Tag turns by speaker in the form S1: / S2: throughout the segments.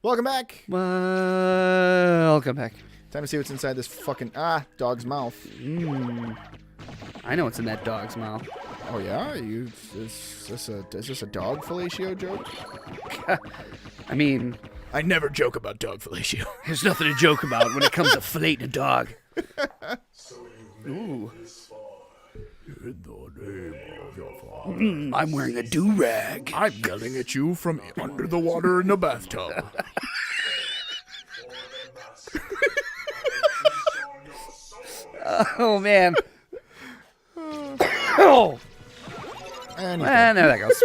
S1: Welcome back.
S2: Welcome back.
S1: Time to see what's inside this fucking dog's mouth.
S2: I know what's in that dog's mouth.
S1: Oh yeah, is this a dog fellatio joke?
S2: I mean,
S1: I never joke about dog fellatio.
S2: There's nothing to joke about when it comes to filleting a dog. Ooh.
S1: In the name of your father.
S2: I'm wearing a do-rag.
S1: I'm yelling at you from under the water in the bathtub.
S2: Oh man. Oh.
S1: And
S2: there that goes.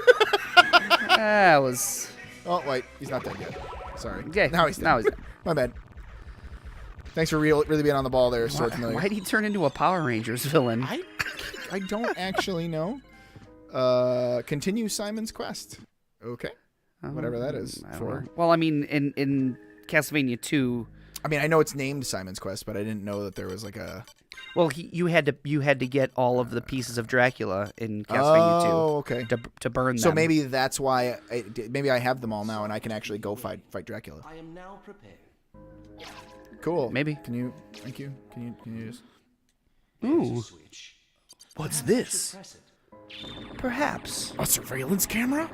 S2: That was.
S1: Oh wait, he's not dead yet. Sorry.
S2: Okay.
S1: Now he's dead. My bad. Thanks for really being on the ball there, Sword Familiar.
S2: Why'd he turn into a Power Rangers villain?
S1: I don't actually know. Continue Simon's quest. Okay. Whatever that is for.
S2: Well, I mean, in Castlevania 2.
S1: I mean, I know it's named Simon's Quest, but I didn't know that there was like a.
S2: Well, you had to get all of the pieces of Dracula in Castlevania 2.
S1: Oh, okay.
S2: To burn them.
S1: So maybe that's why. Maybe I have them all now, and I can actually go fight Dracula.
S3: I am now prepared.
S1: Cool.
S2: Maybe.
S1: Can you? Thank you. Can you just?
S2: Ooh.
S3: Switch.
S2: What's this?
S3: Press it.
S2: Perhaps.
S1: A surveillance camera?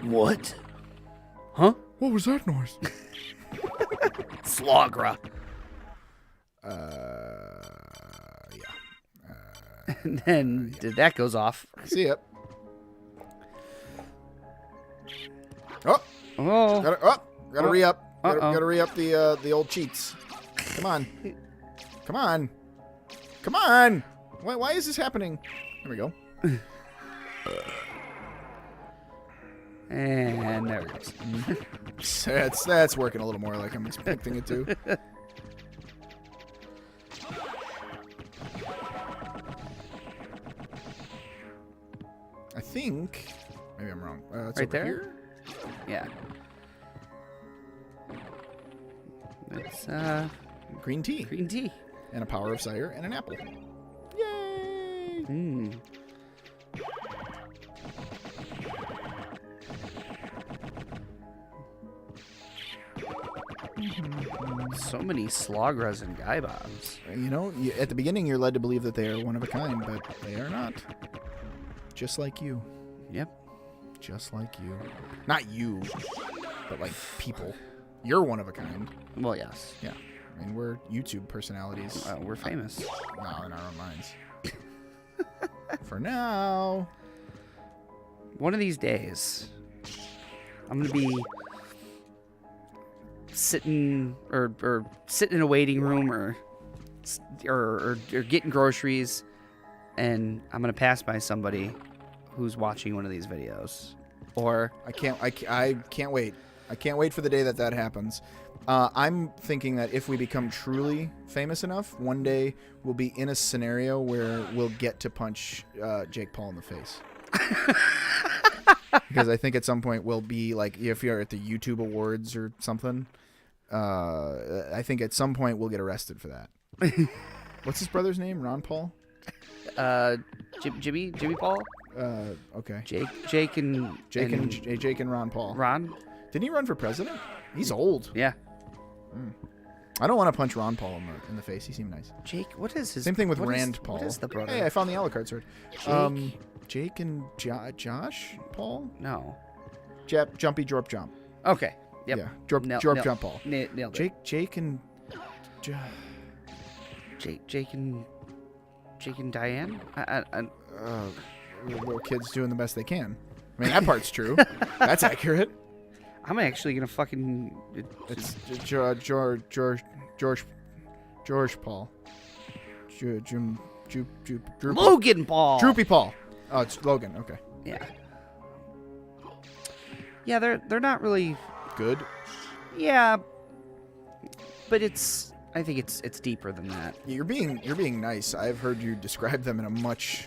S2: What? Huh?
S1: What was that noise?
S2: Slogra.
S1: Yeah.
S2: And then that goes off.
S1: See ya. Oh.
S2: Oh.
S1: Gotta re-up.
S2: Uh-oh.
S1: Gotta re-up the old cheats. Come on. Come on. Come on. Why is this happening? There we go.
S2: And there it goes.
S1: That's working a little more like I'm expecting it to. I think maybe I'm wrong. It's
S2: Right
S1: over
S2: there?
S1: here?
S2: Yeah. It's
S1: Green tea
S2: green tea.
S1: and a power of sire and an apple. Yay!
S2: Hmm. So many Slogras and Guy Bombs.
S1: You know, at the beginning you're led to believe that they are one of a kind, but they are not. Just like you.
S2: Yep.
S1: Just like you. Not you, but like people. You're one of a kind.
S2: Well, yes.
S1: Yeah. I mean, we're YouTube personalities.
S2: We're famous.
S1: No, in our own minds. For now.
S2: One of these days, I'm gonna be sitting or sitting in a waiting room or getting groceries, and I'm gonna pass by somebody who's watching one of these videos. Or
S1: I can't wait. I can't wait for the day that happens. I'm thinking that if we become truly famous enough, one day we'll be in a scenario where we'll get to punch Jake Paul in the face. Because I think at some point we'll be like, if you're at the YouTube Awards or something, I think at some point we'll get arrested for that. What's his brother's name? Ron Paul?
S2: Jimmy Paul?
S1: Okay.
S2: Jake and
S1: Ron Paul.
S2: Ron?
S1: Didn't he run for president? He's old.
S2: Yeah.
S1: I don't want to punch Ron Paul in the face. He seemed nice.
S2: Jake, what is his...
S1: Same thing with
S2: what
S1: Rand
S2: is,
S1: Paul.
S2: What is the brother?
S1: Hey, I found the Alucard sword.
S2: Jake?
S1: Jake and Josh Paul?
S2: No.
S1: Jumpy Jorp Jump.
S2: Okay. Yep.
S1: Yeah. Jorp Jump Paul.
S2: Nailed it.
S1: Jake and...
S2: Jake and Diane?
S1: Little kids doing the best they can. I mean, that part's true. That's accurate.
S2: I'm actually gonna fucking...
S1: It's George Paul.
S2: Logan Paul!
S1: Droopy Paul. Oh, it's Logan. Okay.
S2: Yeah. Yeah, they're not really...
S1: Good.
S2: Yeah. But I think it's deeper than that.
S1: You're being nice. I've heard you describe them in a much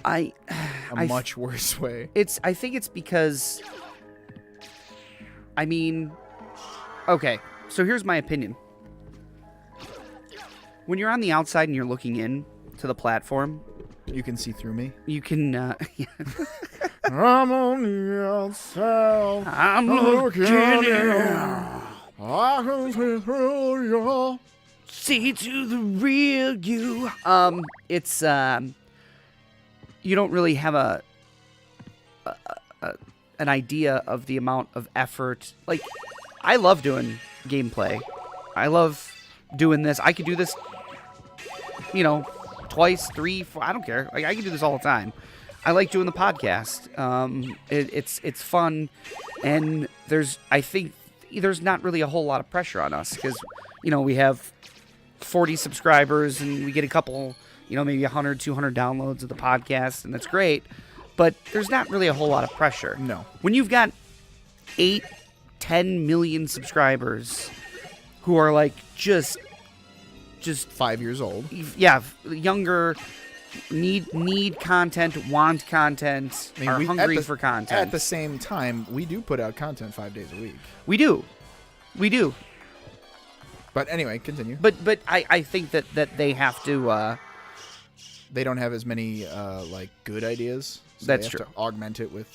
S1: worse way.
S2: I think it's because... I mean... Okay, so here's my opinion. When you're on the outside and you're looking in to the platform...
S1: You can see through me?
S2: You can...
S1: I'm on the outside.
S2: I'm looking in.
S1: I can see through your...
S2: See to the real you. It's you don't really have an idea of the amount of effort. Like, I love doing gameplay. I love doing this. I could do this, twice, 3, 4. I don't care. Like, I can do this all the time. I like doing the podcast. It's fun, and I think there's not really a whole lot of pressure on us because we have 40 subscribers and we get a couple, maybe 100, 200 downloads of the podcast, and that's great. But there's not really a whole lot of pressure.
S1: No.
S2: When you've got 8, 10 million subscribers who are like just
S1: 5 years old.
S2: Yeah, younger, need content, want content, are hungry for content.
S1: At the same time, we do put out content 5 days a week.
S2: We do.
S1: But anyway, continue.
S2: But I think that they have to.
S1: They don't have as many good ideas. So
S2: That's
S1: they have
S2: true.
S1: To augment it with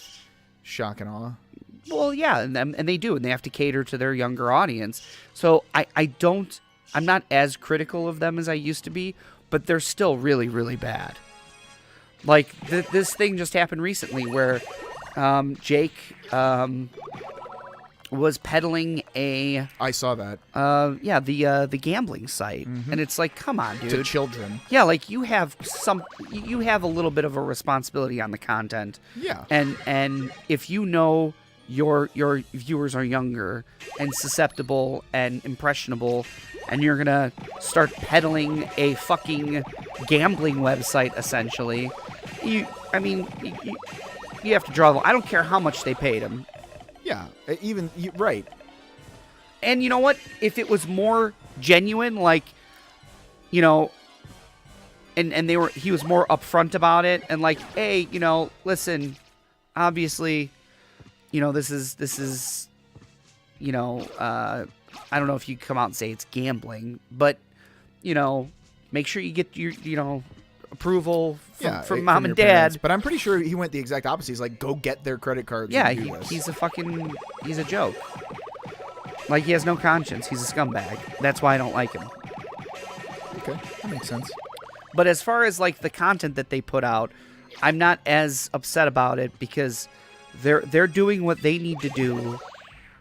S1: shock and awe.
S2: Well, yeah, and they do, and they have to cater to their younger audience. So I'm not as critical of them as I used to be, but they're still really, really bad. Like this thing just happened recently where Jake was peddling
S1: I saw that.
S2: the gambling site, and it's like, come on, dude.
S1: To children.
S2: Yeah, like you have a little bit of a responsibility on the content.
S1: Yeah.
S2: And if your viewers are younger and susceptible and impressionable, and you're gonna start peddling a fucking gambling website, essentially, you have to draw the line. I don't care how much they paid him.
S1: Yeah, right.
S2: And you know what? If it was more genuine, like, and he was more upfront about it, and like, hey, listen, obviously, this is, I don't know if you come out and say it's gambling, but, make sure you get your, approval from mom and dad.
S1: Parents. But I'm pretty sure he went the exact opposite. He's like, go get their credit cards.
S2: Yeah,
S1: and do this.
S2: he's a joke. Like, he has no conscience. He's a scumbag. That's why I don't like him.
S1: Okay, that makes sense.
S2: But as far as like the content that they put out, I'm not as upset about it because they're doing what they need to do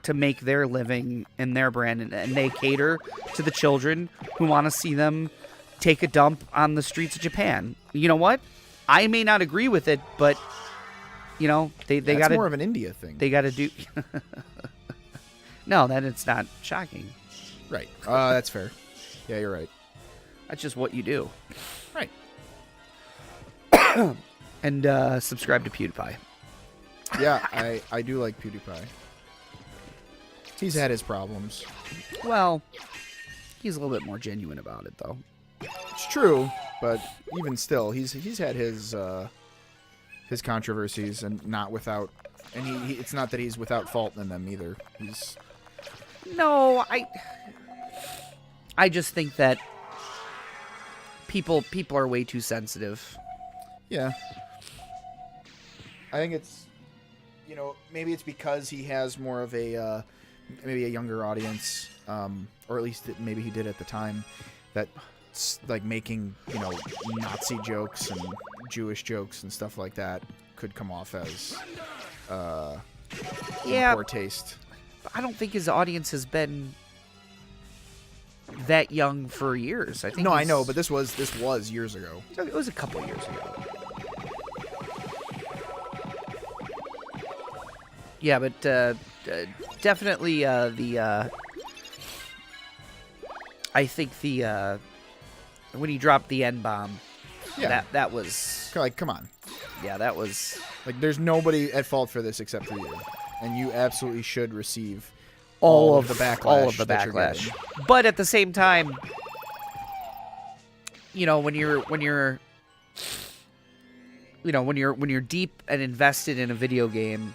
S2: to make their living in their brand, and they cater to the children who want to see them take a dump on the streets of Japan. You know what? I may not agree with it, but they got
S1: That's more of an India thing.
S2: They got to do. No, then it's not shocking.
S1: Right. That's fair. Yeah, you're right.
S2: That's just what you do.
S1: Right.
S2: And subscribe to PewDiePie.
S1: Yeah, I do like PewDiePie. He's had his problems.
S2: Well, he's a little bit more genuine about it, though.
S1: It's true, but even still, he's had his controversies, and not without. And he it's not that he's without fault in them either.
S2: No, I just think that people are way too sensitive.
S1: Yeah. I think it's, maybe it's because he has more of a maybe a younger audience, or at least maybe he did at the time, that like making Nazi jokes and Jewish jokes and stuff like that could come off as poor taste.
S2: I don't think his audience has been that young for years. I think.
S1: No, I know, but this was years ago.
S2: It was a couple of years ago. Yeah, but definitely I think when he dropped the N-bomb, that was
S1: like, come on.
S2: Yeah, that was
S1: like, there's nobody at fault for this except for you, and you absolutely should receive
S2: all of
S1: the backlash.
S2: All of the backlash. But at the same time, when you're deep and invested in a video game,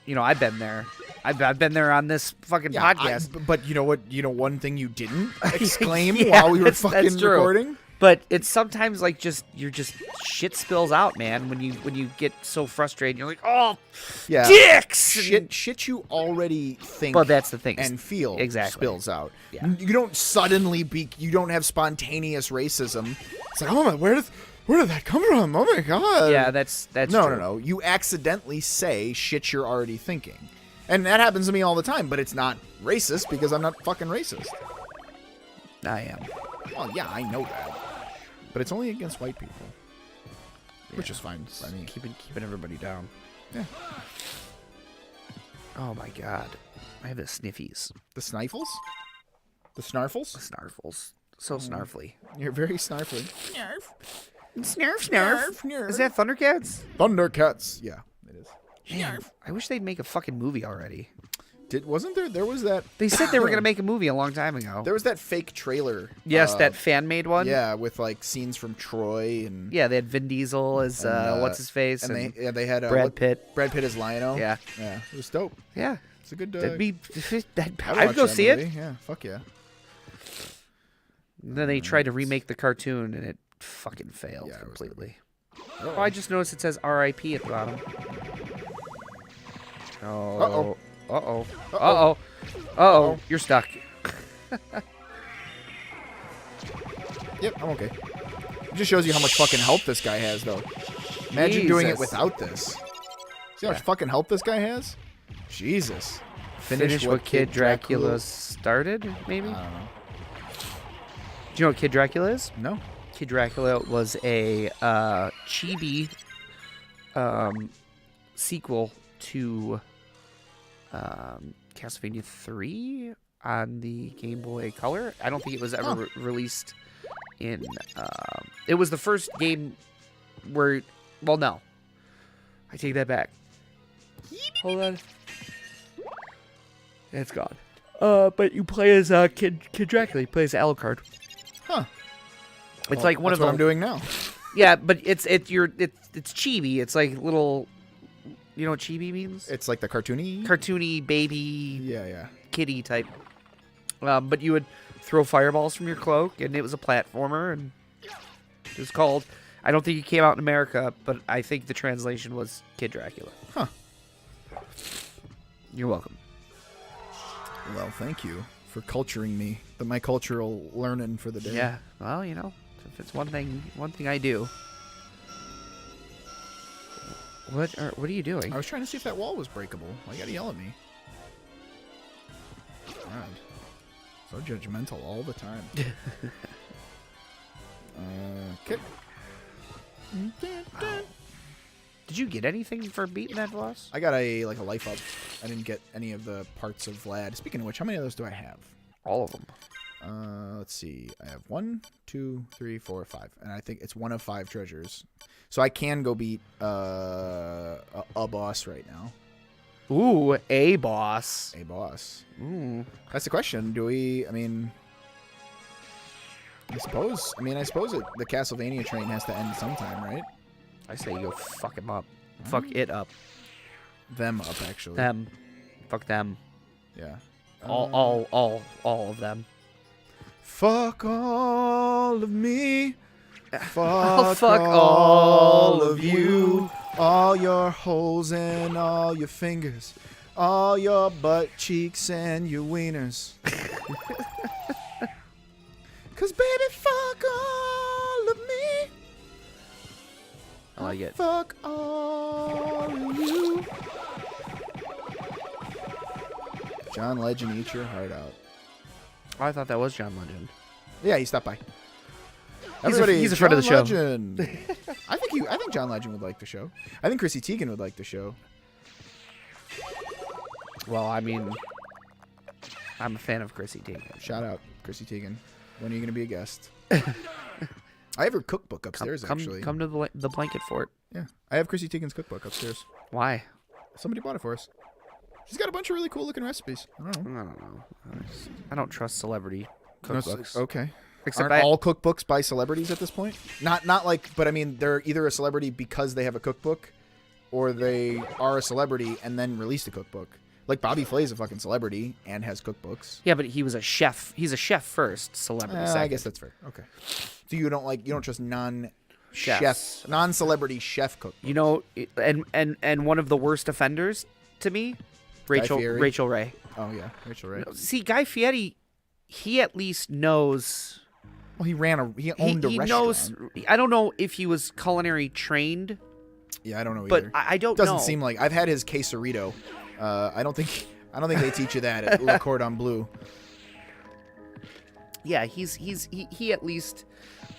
S2: I've been there. I've been there on this fucking podcast.
S1: But you know what? One thing you didn't exclaim
S2: Yeah,
S1: while we were
S2: that's
S1: fucking
S2: true.
S1: recording?
S2: But it's sometimes like you're just shit spills out, man. When you get so frustrated, you're like, oh,
S1: Yeah.
S2: dicks.
S1: Shit you already think
S2: But that's the thing.
S1: and feel
S2: Exactly.
S1: spills out.
S2: Yeah.
S1: You don't suddenly you don't have spontaneous racism. It's like, oh my, where did that come from? Oh my god.
S2: Yeah, that's
S1: no,
S2: true.
S1: no. You accidentally say shit you're already thinking. And that happens to me all the time, but it's not racist because I'm not fucking racist.
S2: I am.
S1: Well, yeah, I know that. But it's only against white people. Which
S2: Yeah.
S1: is fine by me.
S2: Keeping everybody down.
S1: Yeah.
S2: Oh my god. I have the sniffies.
S1: The snifles? The snarfles?
S2: The snarfles. So snarfly.
S1: You're very snarfly.
S2: Snarf,
S1: Snarf.
S2: Is that Thundercats?
S1: Thundercats. Yeah, it is.
S2: Man, I wish they'd make a fucking movie already.
S1: Wasn't there was that
S2: They said they were going to make a movie a long time ago.
S1: there was that fake trailer.
S2: Yes, that fan-made one.
S1: Yeah, with like scenes from Troy and
S2: Yeah, they had Vin Diesel as what's his face,
S1: and they had
S2: Brad Pitt.
S1: Brad Pitt as Lionel.
S2: Yeah.
S1: Yeah, it was dope.
S2: Yeah,
S1: It's a good
S2: that'd be.
S1: I'd
S2: I'd
S1: watch
S2: go
S1: that
S2: see
S1: movie.
S2: it.
S1: Yeah, fuck yeah.
S2: And then they tried to remake the cartoon, and it fucking failed
S1: Yeah, it was
S2: completely. Oh, I just noticed it says R.I.P. at the bottom. Oh.
S1: Uh-oh.
S2: Uh-oh.
S1: Uh-oh.
S2: Uh-oh. Uh-oh. You're stuck.
S1: Yep, I'm okay. It just shows you how much fucking help this guy has, though. Imagine doing it
S2: Jesus.
S1: without this. See how much fucking help this guy has? Jesus.
S2: Finish what Kid Dracula started, maybe?
S1: I don't know.
S2: Do you know what Kid Dracula is?
S1: No.
S2: Kid Dracula was a chibi sequel to Castlevania 3 on the Game Boy Color. I don't think it was ever released in... it was the first game where... Well, no. I take that back. Hold on. It's gone. But you play as Kid Dracula. You play as Alucard.
S1: Huh.
S2: It's like one
S1: That's
S2: of
S1: what
S2: the...
S1: I'm doing now.
S2: Yeah, but it's chibi. It's like little... You know what chibi means?
S1: It's like the cartoony?
S2: Cartoony baby
S1: Yeah.
S2: kitty type. But you would throw fireballs from your cloak, and it was a platformer, and it was called... I don't think it came out in America, but I think the translation was Kid Dracula.
S1: Huh.
S2: You're welcome.
S1: Well, thank you for culturing me. My cultural learning for the day.
S2: Yeah. Well, you know, if it's one thing I do. What are you doing?
S1: I was trying to see if that wall was breakable. Why you gotta yell at me? God. So judgmental all the time. Okay.
S2: Did you get anything for beating that boss?
S1: I got a life up. I didn't get any of the parts of Vlad. Speaking of which, how many of those do I have?
S2: All of them.
S1: Let's see. I have 1, 2, 3, 4, 5, and I think it's one of 5 treasures. So I can go beat a boss right now.
S2: Ooh, a boss.
S1: A boss.
S2: Ooh.
S1: That's the question. Do we? I mean, I suppose the Castlevania train has to end sometime, right?
S2: I say you go fuck him up. Fuck it up.
S1: Them up, actually.
S2: Them. Fuck them.
S1: Yeah.
S2: All of them.
S1: Fuck all of me.
S2: I'll
S1: Fuck,
S2: fuck
S1: all of you. All your holes and all your fingers. All your butt cheeks and your wieners. Cause baby, fuck all of me.
S2: I like it.
S1: Fuck all of you. John Legend, eat your heart out.
S2: Oh, I thought that was John Legend.
S1: Yeah, he stopped by.
S2: He's a friend of the show.
S1: Legend. I think John Legend would like the show. I think Chrissy Teigen would like the show.
S2: Well, I mean, I'm a fan of Chrissy Teigen.
S1: Shout out, Chrissy Teigen. When are you going to be a guest? I have her cookbook upstairs, actually.
S2: Come to the blanket fort.
S1: Yeah, I have Chrissy Teigen's cookbook upstairs.
S2: Why?
S1: Somebody bought it for us. She's got a bunch of really cool looking recipes. I don't know.
S2: I don't know. I don't trust celebrity cookbooks.
S1: Okay.
S2: Except
S1: Aren't all cookbooks by celebrities at this point? Not like, but I mean, they're either a celebrity because they have a cookbook, or they are a celebrity and then released a cookbook. Like Bobby Flay's a fucking celebrity and has cookbooks.
S2: Yeah, but he was a chef. He's a chef first, celebrity second.
S1: I guess that's fair. Okay. So you don't trust
S2: Chefs.
S1: non-celebrity chef cookbooks.
S2: You know, and one of the worst offenders to me, Rachel Ray.
S1: Oh yeah, Rachel Ray.
S2: See, Guy Fieri, he at least knows.
S1: Well, he owned a restaurant.
S2: Knows. I don't know if he was culinary trained.
S1: Yeah, I don't know
S2: but
S1: either.
S2: I don't know.
S1: Doesn't seem like. I've had his quesarito. I don't think they teach you that at Le Cordon Bleu.
S2: Yeah, he at least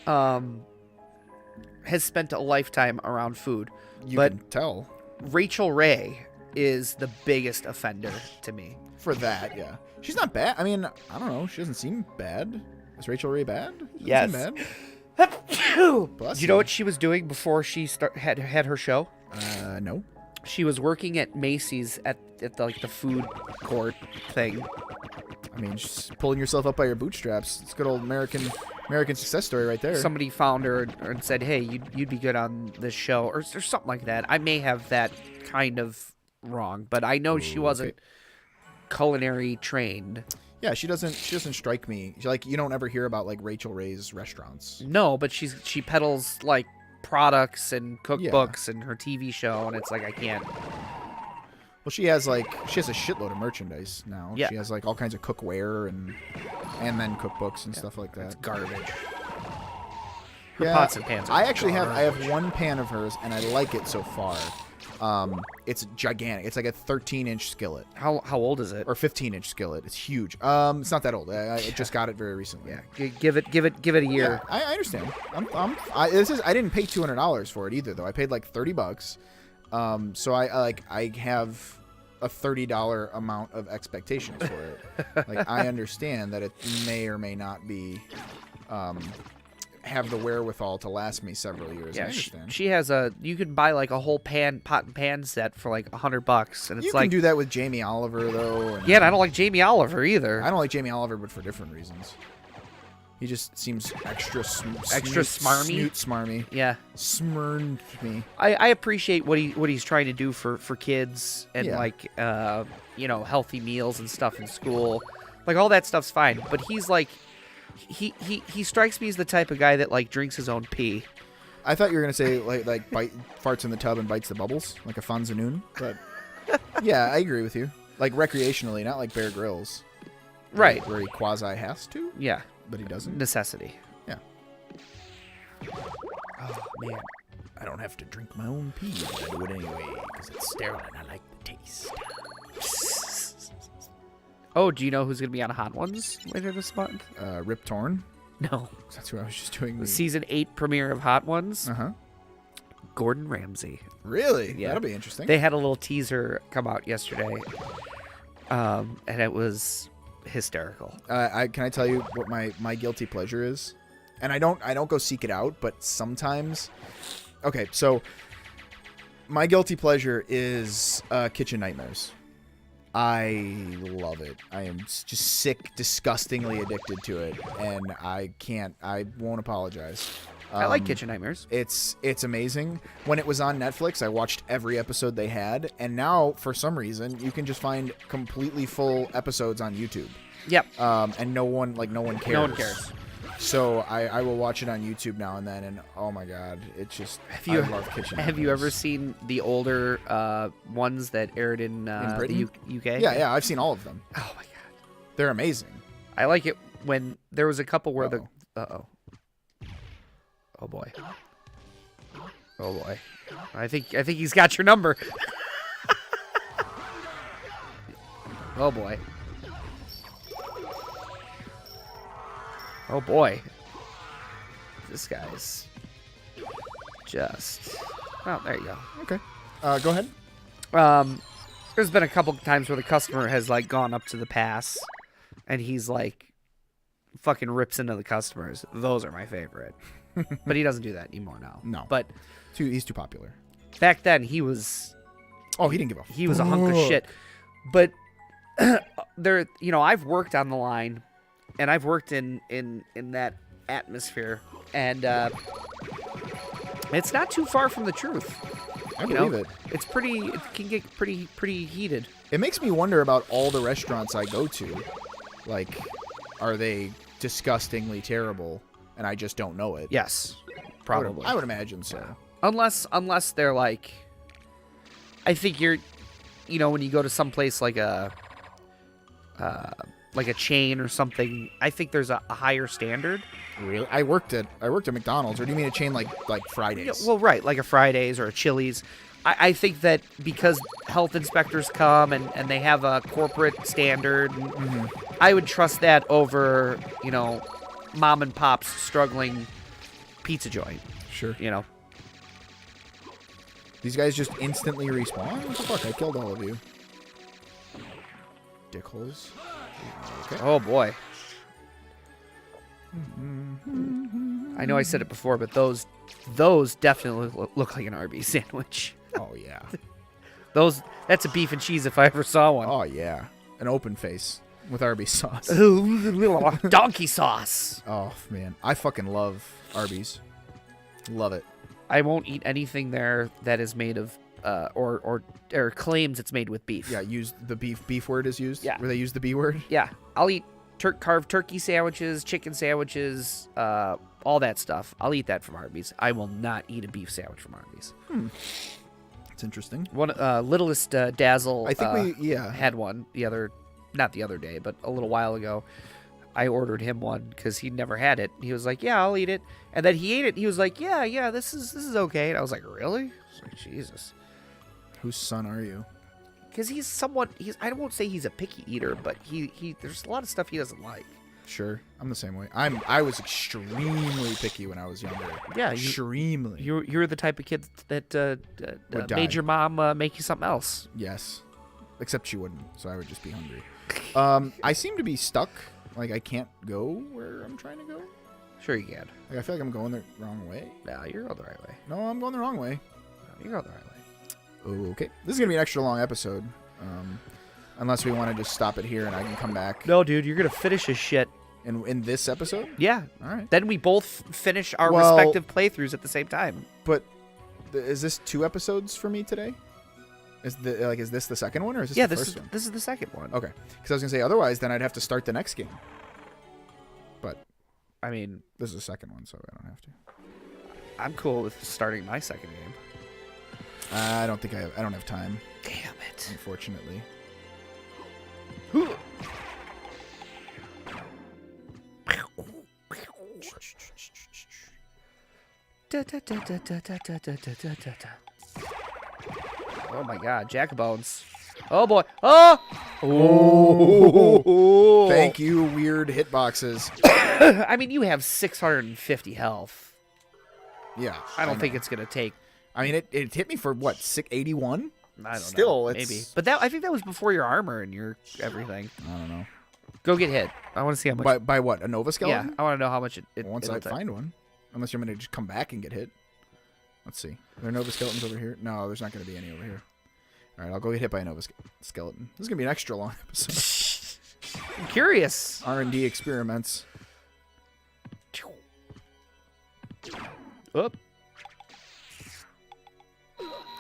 S2: has spent a lifetime around food.
S1: You
S2: but
S1: can tell.
S2: Rachel Ray is the biggest offender to me.
S1: For that, yeah. She's not bad. I mean, I don't know. She doesn't seem bad. Is Rachel Ray bad?
S2: Yes.
S1: Seem bad?
S2: Do you know what she was doing before she had her show?
S1: No.
S2: She was working at Macy's at the food court thing.
S1: I mean, just pulling yourself up by your bootstraps. It's good old American success story right there.
S2: Somebody found her and said, "Hey, you'd be good on this show," or something like that. I may have that kind of wrong, but I know she wasn't culinary trained.
S1: Yeah, she doesn't strike me. Like, you don't ever hear about like Rachel Ray's restaurants.
S2: No, but she peddles like products and cookbooks and her TV show, and it's like I can't.
S1: Well, she has a shitload of merchandise now.
S2: Yeah.
S1: She has like all kinds of cookware and then cookbooks and stuff like that.
S2: It's garbage. Her
S1: Yeah,
S2: pots and pans.
S1: I have one pan of hers and I like it so far. It's gigantic. It's like a 13-inch skillet.
S2: How old is it?
S1: Or 15-inch skillet. It's huge. It's not that old. I just got it very recently.
S2: Yeah, give it a year.
S1: Yeah, I understand. I didn't pay $200 for it either though. I paid like $30. So I have a $30 amount of expectations for it. Like, I understand that it may or may not be have the wherewithal to last me several years.
S2: Yeah,
S1: I understand.
S2: she has you could buy like a whole pot and pan set for like $100, and it's
S1: You
S2: like
S1: can do that with Jamie Oliver though. And
S2: yeah, and I don't like Jamie Oliver either.
S1: I don't like Jamie Oliver, but for different reasons. He just seems extra
S2: smarmy.
S1: Snoot smarmy.
S2: Yeah,
S1: Smirned me.
S2: I appreciate what he's trying to do for kids and like healthy meals and stuff in school. Like all that stuff's fine, but he's like he strikes me as the type of guy that like drinks his own pee.
S1: I thought you were gonna say like farts in the tub and bites the bubbles like a Fonzanoon, but yeah, I agree with you. Like recreationally, not like Bear Grylls,
S2: Right.
S1: Where he quasi has to,
S2: Yeah.
S1: but he doesn't.
S2: Necessity.
S1: Yeah.
S2: Oh man.
S1: I don't have to drink my own pee, but I do it anyway because it's sterile and I like the taste.
S2: Oh, do you know who's gonna be on Hot Ones later this month?
S1: Rip Torn.
S2: No.
S1: That's who I was just doing.
S2: The season 8 premiere of Hot Ones.
S1: Uh-huh.
S2: Gordon Ramsay.
S1: Really?
S2: Yeah.
S1: That'll be interesting.
S2: They had a little teaser come out yesterday, and it was hysterical.
S1: Can I tell you what my guilty pleasure is? And I don't go seek it out, but sometimes. Okay, so my guilty pleasure is Kitchen Nightmares. I love it. I am just sick, disgustingly addicted to it, and I won't apologize.
S2: I like Kitchen Nightmares.
S1: It's amazing. When it was on Netflix, I watched every episode they had, and now for some reason you can just find completely full episodes on YouTube.
S2: Yep.
S1: And no one cares.
S2: No one cares.
S1: So I will watch it on YouTube now and then, and oh my god, it's just I love Kitchen.
S2: Have you ever seen the older ones that aired in
S1: Britain?
S2: the UK?
S1: Yeah, I've seen all of them.
S2: Oh my god,
S1: they're amazing.
S2: I like it when there was a couple where oh boy, I think he's got your number. Oh boy. Oh boy. This guy's just... Oh, there you go.
S1: Okay. Go ahead.
S2: There's been a couple times where the customer has like gone up to the pass and he's like fucking rips into the customers. Those are my favorite. But he doesn't do that anymore now.
S1: No.
S2: But
S1: he's too popular.
S2: back then he was...
S1: Oh, he didn't give a fuck.
S2: He was a hunk of shit. But there, I've worked on the line and I've worked in that atmosphere, and it's not too far from the truth.
S1: I believe it.
S2: It's pretty. It can get pretty heated.
S1: It makes me wonder about all the restaurants I go to. Like, are they disgustingly terrible and I just don't know it?
S2: Yes, probably.
S1: I would imagine so.
S2: Unless they're like, I think you're, when you go to some place like a chain or something, I think there's a higher standard.
S1: Really? I worked at McDonald's. Or do you mean a chain like Fridays?
S2: Yeah, well, right, like a Fridays or a Chili's. I think that because health inspectors come and they have a corporate standard, I would trust that over, mom and pop's struggling pizza joint.
S1: Sure. These guys just instantly respawn? What the fuck? I killed all of you. Dickholes. Okay.
S2: Oh, boy. I know I said it before, but those definitely look like an Arby's sandwich.
S1: Oh, yeah.
S2: That's a beef and cheese if I ever saw one.
S1: Oh, yeah. An open face with Arby's sauce.
S2: Donkey sauce.
S1: Oh, man. I fucking love Arby's. Love it.
S2: I won't eat anything there that is made of, or claims it's made with beef.
S1: Yeah, use the beef word is used?
S2: Yeah.
S1: Where they use the B word?
S2: Yeah. I'll eat carved turkey sandwiches, chicken sandwiches, all that stuff. I'll eat that from Arby's. I will not eat a beef sandwich from Arby's.
S1: It's interesting.
S2: One littlest Dazzle.
S1: I think
S2: had one not the other day, but a little while ago. I ordered him one because he'd never had it. He was like, "Yeah, I'll eat it," and then he ate it. He was like, "Yeah, this is okay." And I was like, "Really?" I was like, Jesus.
S1: Whose son are you?
S2: Because I won't say he's a picky eater, but he there's a lot of stuff he doesn't like.
S1: Sure, I'm the same way. I was extremely picky when I was younger.
S2: Yeah,
S1: extremely.
S2: You're the type of kid that made your mom make you something else.
S1: Yes, except she wouldn't, so I would just be hungry. I seem to be stuck. Like I can't go where I'm trying to go.
S2: Sure you can.
S1: Like I feel like I'm going the wrong way.
S2: No, you're going the right way.
S1: No, I'm going the wrong way.
S2: No, you're going the right way.
S1: Okay, this is gonna be an extra long episode. Unless we want to just stop it here and I can come back.
S2: No, dude, you're gonna finish this shit.
S1: In this episode?
S2: Yeah.
S1: All right.
S2: Then we both finish our respective playthroughs at the same time.
S1: But is this 2 episodes for me today? Is this the second one or is this the first one?
S2: This is the second one.
S1: Okay. Because I was gonna say otherwise, then I'd have to start the next game. But
S2: I mean,
S1: this is the second one, so I don't have to.
S2: I'm cool with starting my second game.
S1: I don't have time.
S2: Damn it.
S1: Unfortunately.
S2: Oh my God, Jack-a-bones. Oh boy. Oh!
S1: Oh! Thank you, weird hitboxes.
S2: I mean, you have 650 health.
S1: Yeah.
S2: I don't think it's gonna take.
S1: I mean, it hit me for what, 681?
S2: I don't
S1: Still,
S2: know.
S1: it's...
S2: Maybe. But I think that was before your armor and your everything.
S1: I don't know.
S2: Go get hit. I want to see how much.
S1: By what? A Nova Skeleton?
S2: Yeah, I want to know how much it.
S1: Once I find one. Unless you're going to just come back and get hit. Let's see. Are there Nova Skeletons over here? No, there's not going to be any over here. All right, I'll go get hit by a Nova Skeleton. This is going to be an extra long episode.
S2: I'm curious.
S1: R&D experiments.
S2: Oop.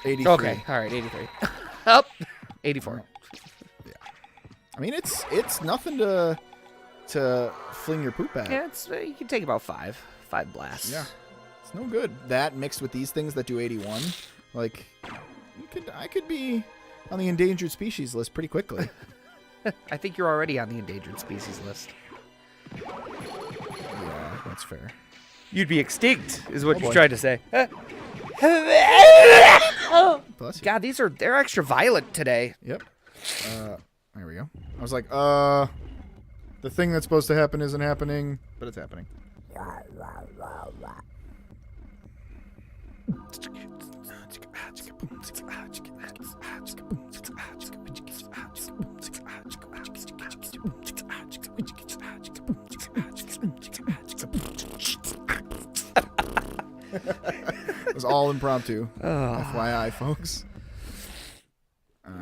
S1: 83.
S2: Okay, all right, 83. Up. 84.
S1: Yeah. I mean, it's nothing to fling your poop at.
S2: Yeah, you can take about 5 blasts.
S1: Yeah. It's no good. That mixed with these things that do 81, like I could be on the endangered species list pretty quickly.
S2: I think you're already on the endangered species list.
S1: Yeah, that's fair.
S2: You'd be extinct, is what you
S1: boy.
S2: tried to say.
S1: Bless you.
S2: God, they're extra violent today.
S1: Yep. There we go. I was like, the thing that's supposed to happen isn't happening, but it's happening. It was all impromptu. FYI, folks.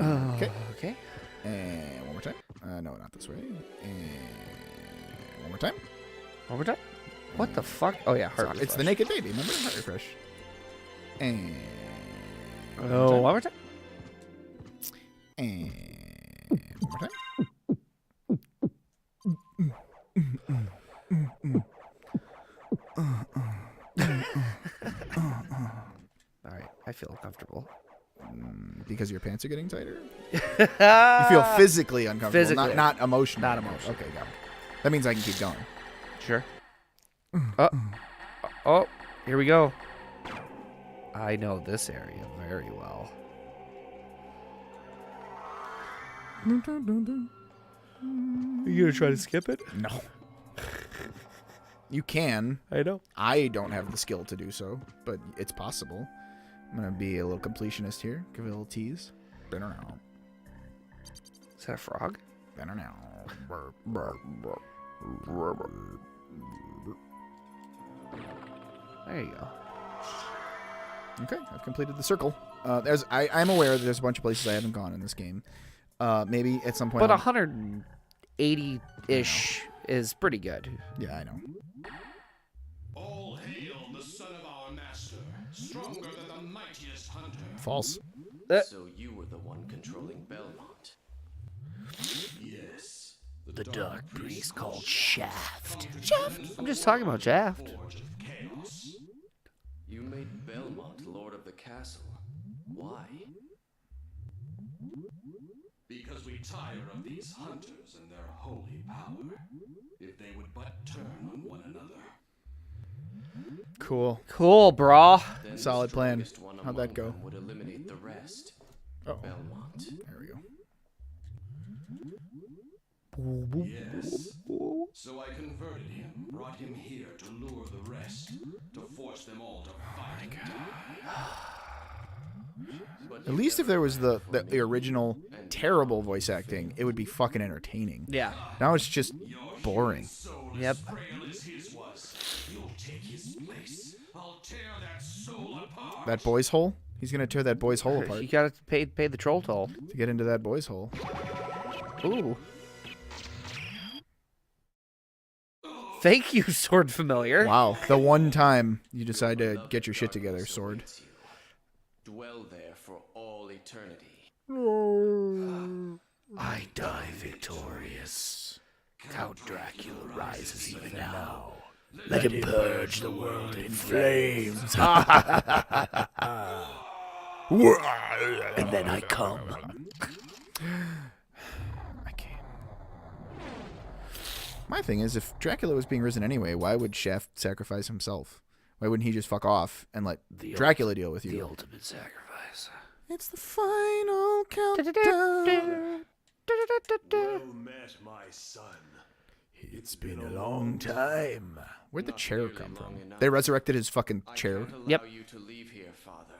S1: Okay.
S2: Okay.
S1: And one more time. No, not this way. And one more time.
S2: One more time. What the fuck? Oh yeah, heart
S1: It's
S2: refresh.
S1: the naked baby. Remember? Heart refresh. And
S2: Oh, one more time.
S1: And One more time.
S2: All right, I feel comfortable.
S1: Because your pants are getting tighter? You feel physically uncomfortable,
S2: Physically.
S1: not emotionally.
S2: Not emotionally.
S1: Okay, got it. That means I can keep going.
S2: Sure. Oh, here we go. I know this area very well. You gonna try to skip it?
S1: No. You can.
S2: I know.
S1: I don't have the skill to do so, but it's possible. I'm going to be a little completionist here. Give it a little tease. Better now.
S2: Is that a frog?
S1: Better now.
S2: There you go.
S1: Okay, I've completed the circle. I'm aware that there's a bunch of places I haven't gone in this game. Maybe at some point.
S2: But 180-ish is pretty good.
S1: Yeah, I know.
S4: All hail the son of our master, stronger than the mightiest hunter.
S1: False.
S3: So you were the one controlling Belmont.
S4: Yes.
S2: The dark priest called Shaft. I'm just talking about Shaft.
S4: Forge of chaos.
S3: You made Belmont lord of the castle. Why?
S4: Because we tire of these hunters and their holy power. If they would but turn on one another.
S1: Cool.
S2: Cool, brah.
S3: Then the
S1: Solid plan.
S3: strongest one
S1: How'd that
S3: among
S1: go?
S3: them would eliminate the rest.
S1: Oh,
S3: Belmont.
S1: there we go.
S4: Yes. So I converted him, brought him here to lure the rest, to force them all to fight and die.
S3: But
S1: At least if there was the original terrible voice acting, it would be fucking entertaining.
S2: Yeah.
S1: Now it's just boring.
S4: Soul
S2: Yep.
S4: as frail as his was. You'll take his place. I'll tear that soul apart.
S1: That boy's hole? He's going to tear that boy's hole apart
S2: You gotta pay the troll toll.
S1: to get into that boy's hole.
S2: Ooh. Thank you, Sword Familiar.
S1: Wow. The one time you decide to get your shit together, sword.
S3: dwell there for all eternity.
S2: I die victorious. Count Dracula rises even now. Let him purge the world in flames. And then I come.
S1: I can't. My thing is, if Dracula was being risen anyway, why would Shaft sacrifice himself? Why wouldn't he just fuck off and let Dracula deal with
S2: The
S1: you?
S2: ultimate sacrifice.
S1: It's the final countdown.
S4: Well met, my son.
S1: It's been a long time. Where'd the
S3: Not
S1: chair
S3: nearly
S1: come
S3: long
S1: from?
S3: enough.
S1: They resurrected his fucking
S3: I
S1: chair.
S3: can't allow
S2: Yep.
S3: you to leave here, Father.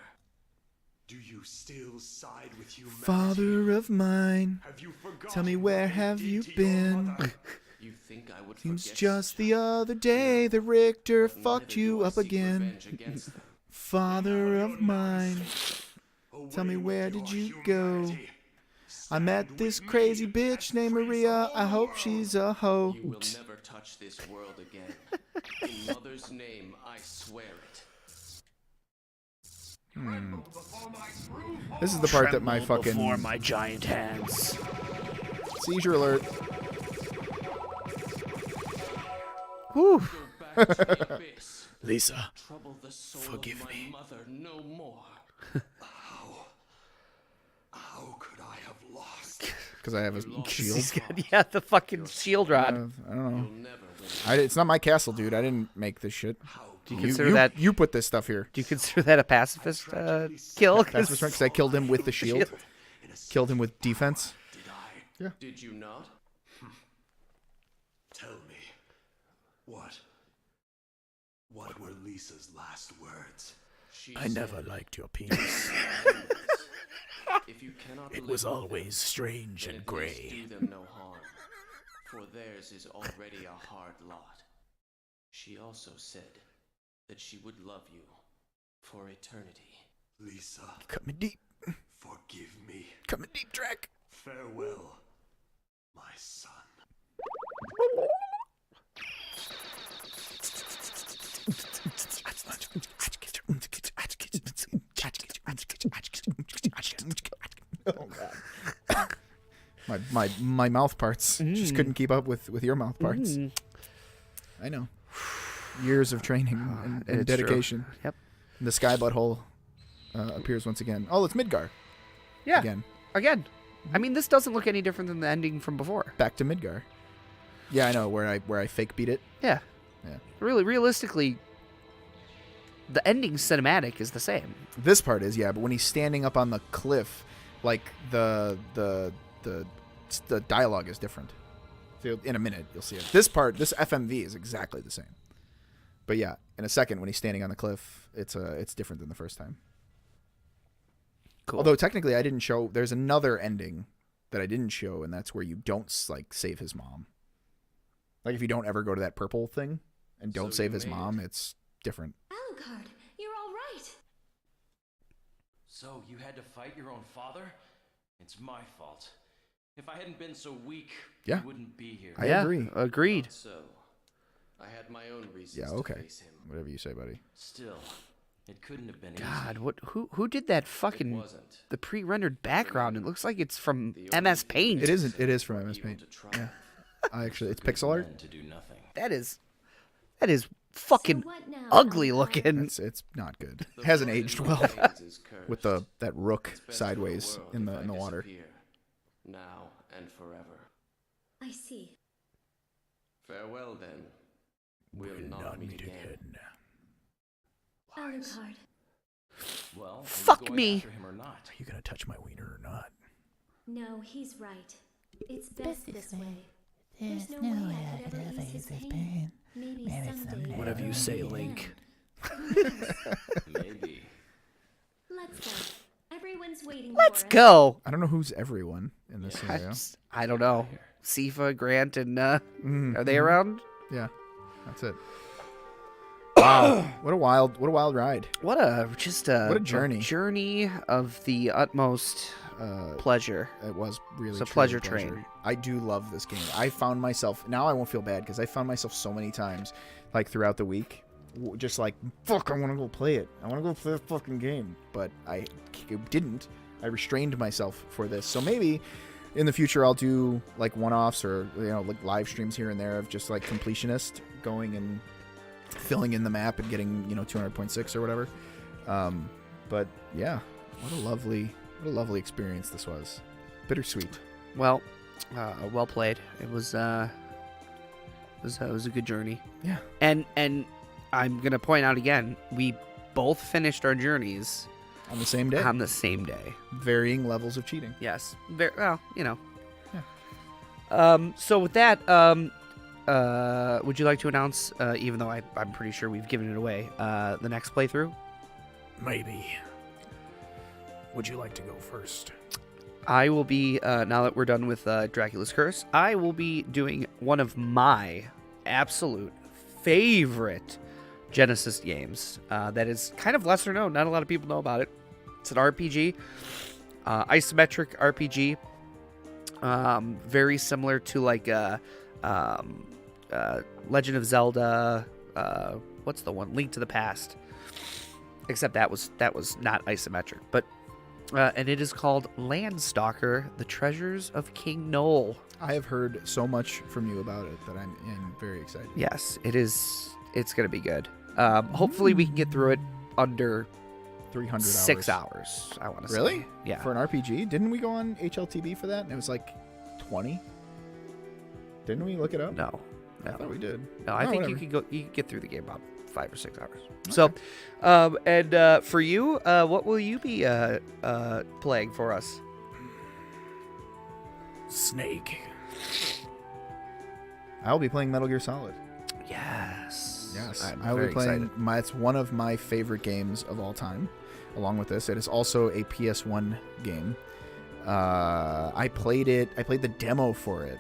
S4: Do you still side with humanity?
S1: Father of mine,
S4: Have you forgotten
S1: tell me where
S4: what they
S1: have
S4: did
S1: you
S4: to your
S1: been?
S4: mother?
S3: You think I would
S1: Seems
S3: forget
S1: just
S3: such
S1: the
S3: a-
S1: other day that Richter
S3: But
S1: fucked
S3: neither
S1: you
S3: do I
S1: up
S3: seek
S1: again.
S3: revenge against them.
S1: Father of mine, tell me
S4: Away
S1: where
S4: with
S1: did
S4: your
S1: you go?
S4: humanity.
S1: I met
S4: Stand
S1: this
S4: with
S1: crazy
S4: me
S1: bitch
S4: and
S1: named
S4: freeze
S1: Maria.
S4: all
S1: I
S4: the
S1: hope
S4: world.
S1: she's a hoe.
S3: You will never touch this world again. In Mother's name, I swear it.
S1: This is the part that my fucking
S2: before my giant hands.
S1: seizure alert.
S2: Whew.
S3: Go back to the abyss.
S1: Lisa,
S3: Trouble the soul
S1: Forgive
S3: of my
S1: me.
S3: mother no more.
S4: How could I have lost?
S1: because I have a shield.
S2: He's got, yeah, the fucking shield rod.
S1: I don't know.
S3: You'll never win.
S1: It's not my castle, dude. I didn't make this shit.
S2: Do you consider that?
S1: You put this stuff here.
S2: Do you consider that a pacifist kill?
S1: That's because I killed him with the shield. Killed him with defense.
S4: Did I?
S1: Yeah.
S3: Did you not?
S4: Tell me. What were Lisa's last words?
S3: She
S5: I never
S3: said,
S5: liked your penis.
S3: if you cannot
S5: It
S3: live
S5: was
S3: with
S5: always
S3: them,
S5: strange
S3: then
S5: and
S3: at least
S5: gray.
S3: do them no harm, for theirs is already a hard lot. She also said that she would love you for eternity.
S4: Lisa,
S1: Cut me deep.
S4: forgive me.
S1: Cut me deep, Drac.
S4: Farewell, my son.
S1: Oh god. My mouth parts just couldn't keep up with your mouth parts. I know. Years of training and
S2: It's
S1: dedication.
S2: true. Yep.
S1: And the sky butthole appears once again. Oh, it's Midgar.
S2: Yeah.
S1: Again.
S2: I mean, this doesn't look any different than the ending from before.
S1: Back to Midgar. Yeah, I know, where I fake beat it.
S2: Yeah.
S1: Yeah.
S2: Really, realistically, the ending cinematic is the same.
S1: This part is, yeah, but when he's standing up on the cliff, like the dialogue is different. So in a minute you'll see it. This FMV is exactly the same. But yeah, in a second when he's standing on the cliff, it's different than the first time.
S2: Cool.
S1: Although technically I didn't show, there's another ending that I didn't show, and that's where you don't like save his mom. Like if you don't ever go to that purple thing and don't save his mom, it's different.
S5: Alucard, you're all right.
S4: So you had to fight your own father? It's my fault. If I hadn't been so weak,
S1: Yeah.
S4: you wouldn't be here.
S1: I agree.
S2: Agreed.
S3: So, I had my own reasons
S1: Yeah,
S3: to
S1: okay.
S3: face him.
S1: Whatever you say, buddy.
S4: Still, it couldn't have been
S2: God,
S4: easy.
S2: who did that
S3: It
S2: fucking
S3: wasn't.
S2: the pre-rendered background? It looks like it's from
S3: The
S2: MS
S3: only
S2: Paint.
S1: It isn't. It is from MS
S3: evil
S1: Paint.
S3: to try.
S1: Yeah. Actually, it's
S4: Good
S1: pixel art.
S4: men to do nothing.
S2: That is fucking
S5: So what now,
S2: ugly
S5: Alucard?
S2: looking.
S1: It's not good.
S3: The
S1: It hasn't
S3: burden
S1: aged
S3: that
S1: well
S3: remains is
S1: with
S3: cursed.
S1: that rook
S3: It's best for the
S1: sideways
S3: world
S1: in
S3: if I
S1: the water.
S3: disappear, now and forever.
S5: I see.
S3: Farewell then. We'll not meet again.
S5: Alucard.
S4: Well, are you
S2: Fuck
S4: going
S2: me.
S4: after him or not?
S1: Are you gonna touch my wiener or not?
S5: No, he's right. It's best this way. There's no way I could ever ease his pain. Maybe someday.
S2: Whatever you
S5: we'll
S2: say,
S5: meet
S2: Link.
S5: again.
S3: Maybe.
S5: Let's go. Everyone's waiting
S2: Let's
S5: for us.
S2: go.
S1: I don't know who's everyone in this
S2: I,
S1: scenario.
S2: I don't know. Sifa, Grant, and are
S1: Mhm.
S2: they around?
S1: Yeah, that's it. Wow, what a wild ride.
S2: What a
S1: journey.
S2: journey of the utmost pleasure.
S1: It was really
S2: It's a
S1: truly
S2: pleasure train.
S1: I do love this game. I found myself, now I won't feel bad because I found myself so many times, like throughout the week, just like, fuck, I want to go play it. I want to go play the fucking game. But I didn't. I restrained myself for this. So maybe in the future I'll do like one-offs or, like live streams here and there of just like completionist going and filling in the map and getting, 200.6 or whatever. But yeah, what a lovely experience this was. Bittersweet.
S2: Well, well played. It was a good journey.
S1: Yeah.
S2: And I'm gonna point out again, we both finished our journeys
S1: On the same day.
S2: on the same day.
S1: Varying levels of cheating.
S2: Yes. Well,
S1: Yeah.
S2: So with that, would you like to announce, even though I'm pretty sure we've given it away, the next playthrough?
S1: Maybe. Would you like to go first?
S2: I will be, now that we're done with Dracula's Curse, I will be doing one of my absolute favorite Genesis games that is kind of lesser known. Not a lot of people know about it. It's an RPG, isometric RPG, very similar to like Legend of Zelda. What's the one? Link to the Past. Except that was not isometric, but and it is called Landstalker: The Treasures of King Noel.
S1: I have heard so much from you about it that I'm very excited.
S2: Yes, it is. It's gonna be good. Hopefully, we can get through it under
S1: 300 hours.
S2: 6 hours. I want to say.
S1: Really?
S2: Yeah.
S1: For an RPG? Didn't we go on HLTV for that? And it was like 20? Didn't we look it up?
S2: No.
S1: I thought we did.
S2: No, I think
S1: whatever.
S2: you could get through the game about 5 or 6 hours. So, and for you, what will you be playing for us?
S1: Snake. I'll be playing Metal Gear Solid.
S2: Yes.
S1: Yes.
S2: I'm
S1: I will
S2: very
S1: be playing
S2: excited.
S1: it's one of my favorite games of all time. Along with this, it is also a PS1 game. I played the demo for it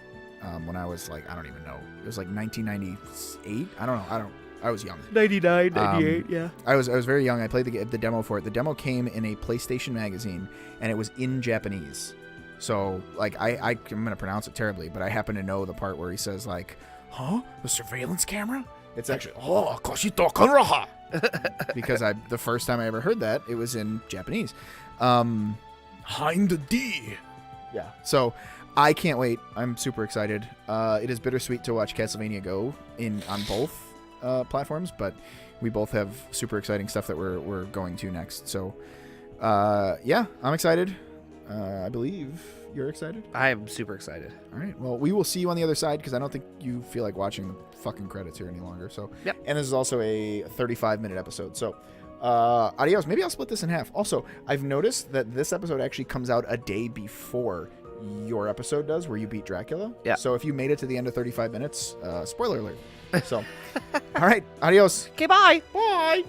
S1: when I was like, I don't even know. It was like 1998. I don't know. I was young.
S2: 99, 98, yeah.
S1: I was very young. I played the demo for it. The demo came in a PlayStation magazine, and it was in Japanese. So, like, I'm going to pronounce it terribly, but I happen to know the part where he says, like, huh? The surveillance camera? It's actually, oh, koshito kanraha. Because the first time I ever heard that, it was in Japanese. Hind D. Yeah. So, I can't wait. I'm super excited. It is bittersweet to watch Castlevania go on both platforms, but we both have super exciting stuff that we're going to next. So, yeah, I'm excited. I believe you're excited.
S2: I am super excited.
S1: All right. Well, we will see you on the other side because I don't think you feel like watching the fucking credits here any longer. So,
S2: yep.
S1: And this is also a 35-minute episode. So, adios. Maybe I'll split this in half. Also, I've noticed that this episode actually comes out a day before your episode does, where you beat Dracula.
S2: Yeah.
S1: So if you made it to the end of 35 minutes, spoiler alert. So, all right. Adios.
S2: Okay, bye.
S1: Bye.